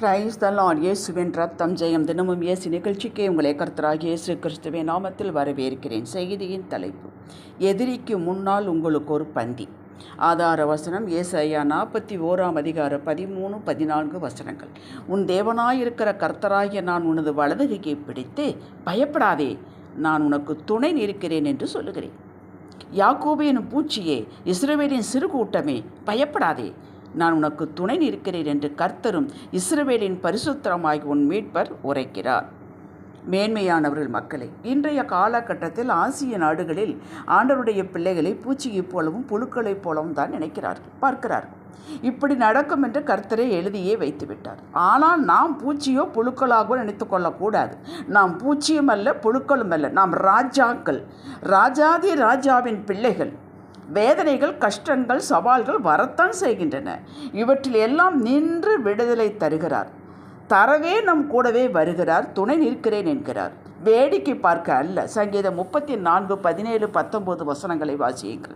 Praise the Lord. இயேசுவின் ரத்தம் ஜெயம். தினமும் இயேசு நிகழ்ச்சிக்கு உங்களை கர்த்தராகிய இயேசு கிறிஸ்துவின் நாமத்தில் வரவேற்கிறேன். செய்தியின் தலைப்பு: எதிரிக்கு முன்னால் உங்களுக்கு ஒரு பந்தி. ஆதார வசனம் ஏசாயா 41:13-14 வசனங்கள். உன் தேவனாயிருக்கிற கர்த்தராகிய நான் உனது வலதுகையை பிடித்து, பயப்படாதே, நான் உனக்கு துணை நிற்கிறேன் என்று சொல்லுகிறேன். யாக்கோபு எனும் பூச்சியே, இஸ்ரவேலின் சிறு கூட்டமே, பயப்படாதே, நான் உனக்கு துணை நிற்கிறேன் என்று கர்த்தரும் இஸ்ரவேலின் பரிசுத்தரமாகி உன் மீட்பர் உரைக்கிறார். மேன்மையானவர்கள் மக்களே, இன்றைய காலகட்டத்தில் ஆசிய நாடுகளில் ஆண்டவருடைய பிள்ளைகளை பூச்சியைப் போலவும் புழுக்களைப் போலவும் தான் பார்க்கிறார்கள். இப்படி நடக்கும் என்று கர்த்தரே எழுதியே வைத்துவிட்டார். ஆனால் நாம் பூச்சியோ புழுக்களாகவோ நினைத்து கொள்ளக்கூடாது. நாம் பூச்சியும் அல்ல, புழுக்களும் அல்ல. நாம் ராஜாக்கள், ராஜாதி ராஜாவின் பிள்ளைகள். வேதனைகள், கஷ்டங்கள், சவால்கள் வரத்தான் செய்கின்றன. இவற்றில் எல்லாம் நின்று விடுதலை தருகிறார். தரவே நம் கூடவே வருகிறார். துணை நிற்கிறேன் என்கிறார். வேடிக்கை பார்க்க அல்ல. சங்கீதம் 34:17-19 வசனங்களை வாசியுங்கள்.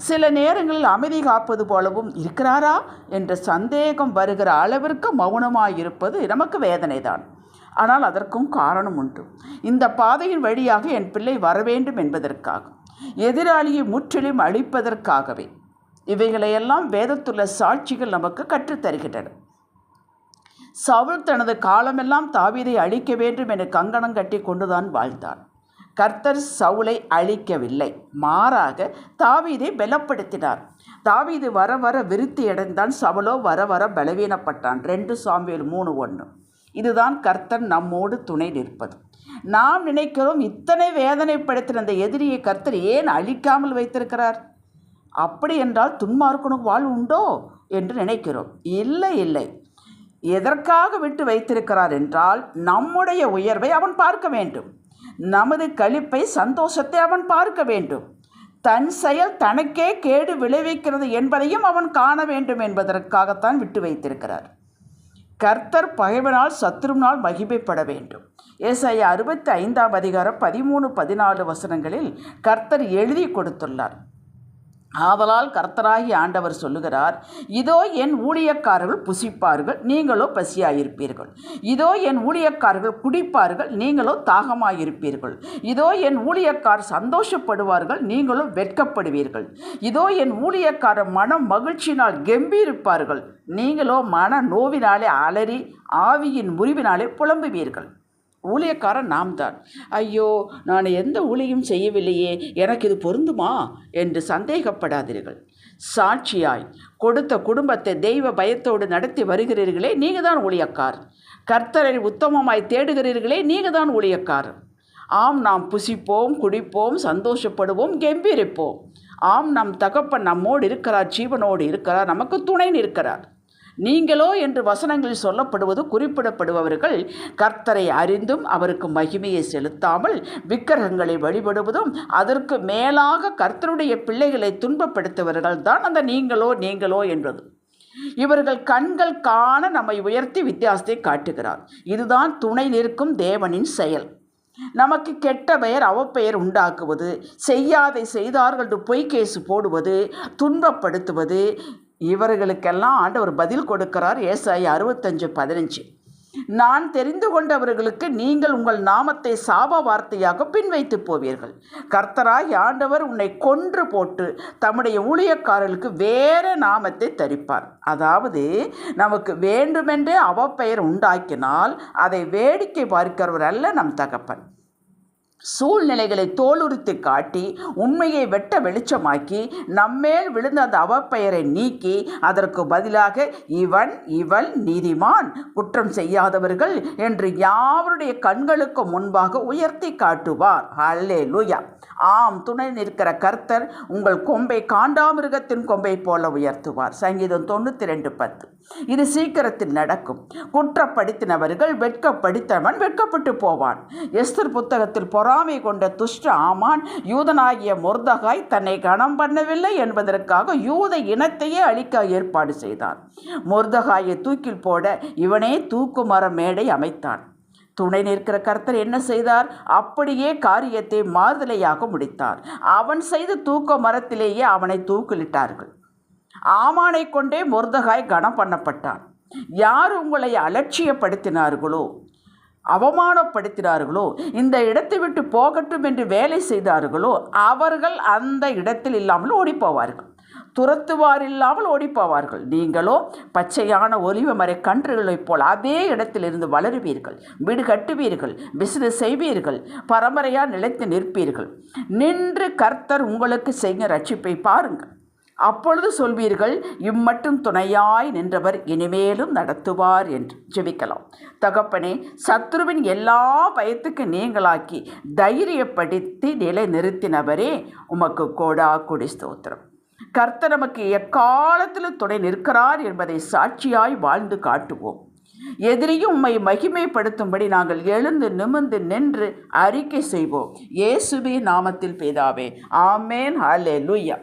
சில நேரங்களில் அமைதி காப்பது போலவும் இருக்கிறாரா என்ற சந்தேகம் வருகிற அளவிற்கு மௌனமாயிருப்பது நமக்கு வேதனைதான். ஆனால் அதற்கும் காரணம் உண்டு. இந்த பாதையின் வழியாக என் பிள்ளை வரவேண்டும் என்பதற்காக, எதிராளியை முற்றிலும் அழிப்பதற்காகவே. இவைகளையெல்லாம் வேதத்துள்ள சாட்சிகள் நமக்கு கற்றுத்தருகின்றன. சவுல் தனது காலமெல்லாம் தாவீதை அழிக்க வேண்டும் என கங்கணம் கட்டி கொண்டுதான் வாழ்ந்தான். கர்த்தர் சவுலை அழிக்கவில்லை, மாறாக தாவீதை பலப்படுத்தினார். தாவீது வர வர விருத்தி அடைந்தான், சவுலோ வர வர பலவீனப்பட்டான். 2 சாமுவேல் 3:1. இதுதான் கர்த்தர் நம்மோடு துணை நிற்பது. நாம் நினைக்கிறோம், இத்தனை வேதனைப்படுத்தின அந்த எதிரியை கர்த்தர் ஏன் அழிக்காமல் வைத்திருக்கிறார்? அப்படி என்றால் துன்மார்க்கனுக்கு வாழ்வு உண்டோ என்று நினைக்கிறோம். இல்லை. எதற்காக விட்டு வைத்திருக்கிறார் என்றால், நம்முடைய உயர்வை அவன் பார்க்க வேண்டும். நமது களிப்பை, சந்தோஷத்தை அவன் பார்க்க வேண்டும். தன் செயல் தனக்கே கேடு விளைவிக்கிறது என்பதையும் அவன் காண வேண்டும் என்பதற்காகத்தான் விட்டு வைத்திருக்கிறார். கர்த்தர் பகைவனால், சத்துருவினால் மகிமைப்பட வேண்டும். ஏசாயா 65:13-14 வசனங்களில் கர்த்தர் எழுதி கொடுத்துள்ளார். ஆதலால் கர்த்தராகிய ஆண்டவர் சொல்லுகிறார், இதோ என் ஊழியக்காரர்கள் புசிப்பார்கள், நீங்களோ பசியாயிருப்பீர்கள். இதோ என் ஊழியக்காரர்கள் குடிப்பார்கள், நீங்களோ தாகமாயிருப்பீர்கள். இதோ என் ஊழியக்காரர் சந்தோஷப்படுவார்கள், நீங்களோ வெட்கப்படுவீர்கள். இதோ என் ஊழியக்காரர் மனம் மகிழ்ச்சியினால் கெம்பீரிப்பார்கள், நீங்களோ மன நோவினாலே அலறி ஆவியின் முறிவினாலே புலம்புவீர்கள். ஊழியக்காரன் நாம் தான். ஐயோ, நான் எந்த ஊழியும் செய்யவில்லையே, எனக்கு இது பொருந்துமா என்று சந்தேகப்படாதீர்கள். சாட்சியாய் கொடுத்த குடும்பத்தை தெய்வ பயத்தோடு நடத்தி வருகிறீர்களே, நீங்கள் தான் ஊழியக்கார். கர்த்தரை உத்தமமாய் தேடுகிறீர்களே, நீங்கள் தான் ஊழியக்கார். ஆம், நாம் புசிப்போம், குடிப்போம், சந்தோஷப்படுவோம், கெம்பீரிப்போம். ஆம், நம் தகப்பன் நம்மோடு இருக்கிறார், ஜீவனோடு இருக்கிறார், நமக்கு துணை நிற்கிறார். நீங்களோ என்று வசனங்களில் சொல்லப்படுவது குறிப்பிடப்படுபவர்கள் கர்த்தரை அறிந்தும் அவருக்கு மகிமையை செலுத்தாமல் விக்கிரகங்களை வழிபடுவதும், அதற்கு மேலாக கர்த்தருடைய பிள்ளைகளை துன்பப்படுத்துவர்கள் தான் அந்த நீங்களோ என்பது. இவர்கள் கண்கள் காண நம்மை உயர்த்தி வித்தியாசத்தை காட்டுகிறார். இதுதான் துணை நிற்கும் தேவனின் செயல். நமக்கு கெட்ட பெயர், அவப்பெயர் உண்டாக்குவது, செய்யாதை செய்தார்கள் என்று பொய்கேசு போடுவது, துன்பப்படுத்துவது, இவர்களுக்கெல்லாம் ஆண்டவர் பதில் கொடுக்கிறார். ஏசாயா 65:15. நான் தெரிந்து கொண்டவர்களுக்கு நீங்கள் உங்கள் நாமத்தை சாப வார்த்தையாக பின்வைத்து போவீர்கள். கர்த்தராய் ஆண்டவர் உன்னை கொன்று போட்டு தம்முடைய ஊழியக்காரர்களுக்கு வேற நாமத்தை தரிப்பார். அதாவது, நமக்கு வேண்டுமென்றே அவப்பெயர் உண்டாக்கினால் அதை வேடிக்கை பார்க்கிறவர் அல்ல நம் தகப்பன். சூழ்நிலைகளை தோலுரித்து காட்டி உண்மையை வெட்ட வெளிச்சமாக்கி நம்மேல் விழுந்த அந்த அவப்பெயரை நீக்கி அதற்கு பதிலாக இவள் நீதிமான், குற்றம் செய்யாதவர்கள் என்று யாவருடைய கண்களுக்கு முன்பாக உயர்த்தி காட்டுவார். அல்லேலூயா. ஆம், துணை நிற்கிற கர்த்தர் உங்கள் கொம்பை காண்டாமிருகத்தின் கொம்பை போல உயர்த்துவார். சங்கீதம் 92:10. இது சீக்கிரத்தில் நடக்கும். குற்றப்படுத்தினவர்கள் வெட்கப்படுத்தவன் வெட்கப்பட்டு போவான். எஸ்தர் புத்தகத்தில் பொறாமை கொண்ட துஷ்ட ஆமான் யூதனாகிய மொர்தகாய் தன்னை கனம் பண்ணவில்லை என்பதற்காக யூத இனத்தையே அழிக்க ஏற்பாடு செய்தான். மொர்தகாயை தூக்கில் போட இவனே தூக்கு மர மேடை அமைத்தான். துணை நிற்கிற கர்த்தர் என்ன செய்தார்? அப்படியே காரியத்தை மாறுதலையாக முடித்தார். அவன் செய்த தூக்க மரத்திலேயே அவனை தூக்கிலிட்டார்கள். ஆமானை கொண்டே மொர்தகாய் கனம் பண்ணப்பட்டான். யார் உங்களை அலட்சியப்படுத்தினார்களோ, அவமானப்படுத்தினார்களோ, இந்த இடத்தை விட்டு போகட்டும் என்று வேலை செய்தார்களோ, அவர்கள் அந்த இடத்தில் இல்லாமல் ஓடிப்போவார்கள். துரத்துவார் இல்லாமல் ஓடிப்போவார்கள். நீங்களோ பச்சையான ஒலிவ மர கன்றுகளைப் போல் அதே இடத்திலிருந்து வளருவீர்கள், வீடு கட்டுவீர்கள், பிசினஸ் செய்வீர்கள், பரம்பரையாக நிலைத்து நிற்பீர்கள். நின்று கர்த்தர் உங்களுக்கு செய்ய ரட்சிப்பை பாருங்கள். அப்பொழுது சொல்வீர்கள், இம்மட்டும் துணையாய் நின்றவர் இனிமேலும் நடத்துவார் என்று. ஜெபிக்கலாம். தகப்பனே, சத்ருவின் எல்லா பயத்துக்கு நீங்களாக்கி தைரியப்படுத்தி நிலை நிறுத்தினவரே, உமக்கு கோடா கொடி ஸ்தோத்திரம். கர்த்தர் நமக்கு எக்காலத்திலும் துணை நிற்கிறார் என்பதை சாட்சியாய் வாழ்ந்து காட்டுவோம். எதிரியும் உம்மை மகிமைப்படுத்தும்படி நாங்கள் எழுந்து நிமிர்ந்து நின்று அறிக்கை செய்வோம். இயேசுவின் நாமத்தில் பிதாவே, ஆமென். ஹல்லேலூயா.